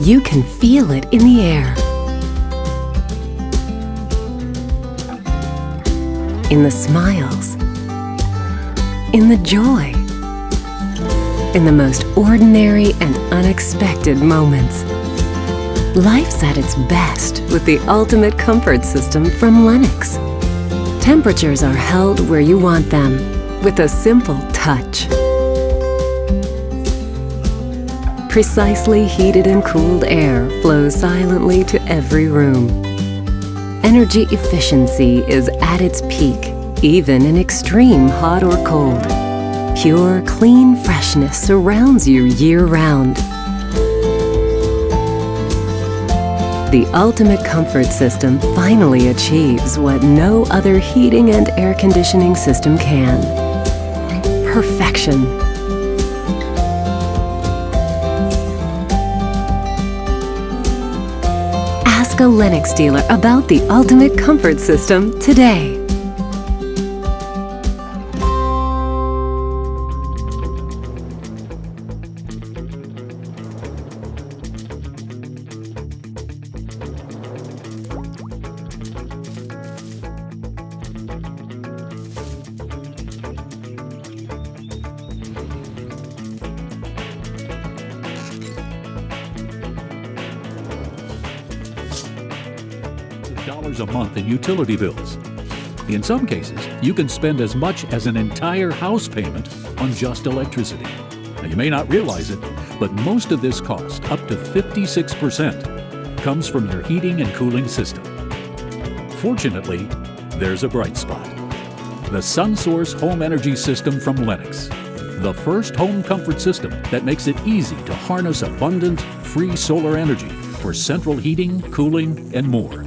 you can feel it in the air. In the smiles. In the joy. In the most ordinary and unexpected moments. Life's at its best with the ultimate comfort system from Lennox. Temperatures are held where you want them with a simple touch. Precisely heated and cooled air flows silently to every room. Energy efficiency is at its peak, even in extreme hot or cold. Pure, clean freshness surrounds you year-round. The ultimate comfort system finally achieves what no other heating and air conditioning system can. Perfection. Ask a Lennox dealer about the ultimate comfort system today. Dollars a month in utility bills. In some cases, you can spend as much as an entire house payment on just electricity. Now, you may not realize it, but most of this cost, up to 56%, comes from your heating and cooling system. Fortunately, there's a bright spot. The SunSource Home Energy System from Lennox. The first home comfort system that makes it easy to harness abundant, free solar energy for central heating, cooling, and more.